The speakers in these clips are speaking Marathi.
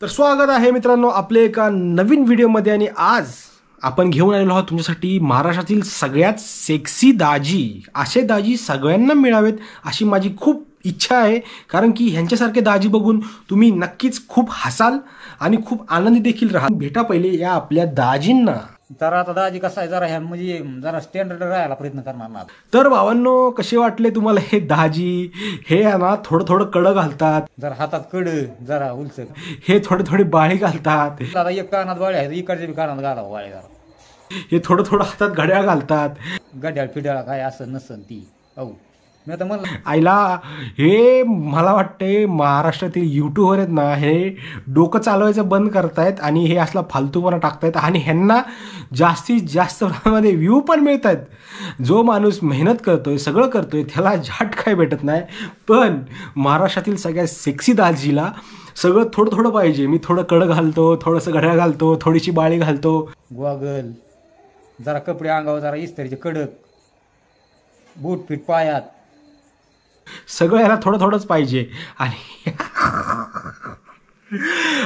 तर स्वागत आहे मित्रांनो आपले एका नवीन व्हिडिओमध्ये। आणि आज आपण घेऊन आलेलो आहोत तुमच्यासाठी महाराष्ट्रातील सगळ्यात सेक्सी दाजी। असे दाजी सगळ्यांना मिळावेत अशी माझी खूप इच्छा आहे, कारण की ह्यांच्यासारखे दाजी बघून तुम्ही नक्कीच खूप हसाल आणि खूप आनंदी देखील राहाल। भेटा पहिले या आपल्या दाजींना। जरा आता दाजी कसा आहे, जरा ह्या म्हणजे जरा स्टँडर्ड राहायला प्रयत्न करणार ना। तर भावांनो, कसे वाटले तुम्हाला हे दाजी? हे ना थोडं थोडं कडं घालतात, जरा हातात कड, जरा उलसक, हे थोडे थोडे बाळी घालतात, आता एक कानात बाळे आहे, इकडच्या बी कानात घालावं बाळे, जरा हे थोडं थोडं हातात घड्याळ घालतात। गड्याळ फिड्याळ काय असं नसन ती। अहो मी आता म्हणलं आईला हे मला वाटते महाराष्ट्रातील यूट्यूबर आहेत ना, हे डोकं चालवायचं बंद करतायत आणि हे असला फालतूपणा टाकतायत आणि ह्यांना जास्तीत जास्त प्रमाणामध्ये व्ह्यू पण मिळत आहेत। जो माणूस मेहनत करतोय, सगळं करतोय, त्याला जाट काय भेटत नाही, पण महाराष्ट्रातील सगळ्यात सेक्सी दाजीला सगळं थोडं थोडं पाहिजे। मी थोडं कडं घालतो, थोडंसं घड्याळ घालतो, थोडीशी बाळी घालतो, गॉगल, जरा कपडे अंगावर, जरा इस्त्रीचे कडक, बूट फिट पायात, सगळं याला थोडं थोडंच पाहिजे। आणि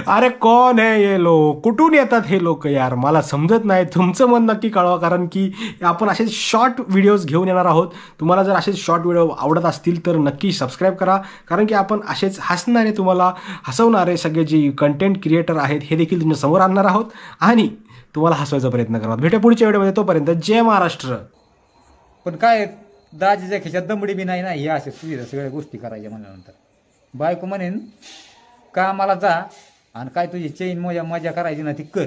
अरे कोण आहे हे लोक? कुठून येतात हे लोक यार? मला समजत नाही। तुमचं मन नक्की कळवा, कारण की आपण असे शॉर्ट व्हिडिओज घेऊन येणार आहोत। तुम्हाला जर असेच शॉर्ट व्हिडिओ आवडत असतील तर नक्की सबस्क्राईब करा, कारण की आपण असेच हसणारे, तुम्हाला हसवणारे सगळे जे कंटेंट क्रिएटर आहेत हे देखील तुमच्या समोर आणणार आहोत आणि तुम्हाला हसवायचा प्रयत्न करणार। भेटूया पुढच्या व्हिडिओमध्ये, तोपर्यंत जय महाराष्ट्र। पण काय दाजीच्या खिशात दमडी बी नाही ना, हे असे सुविधा सगळ्या गोष्टी करायच्या म्हणल्यानंतर बायको म्हणेन कामाला जा आणि काय तुझी चैन मजा करायची ना ती कर।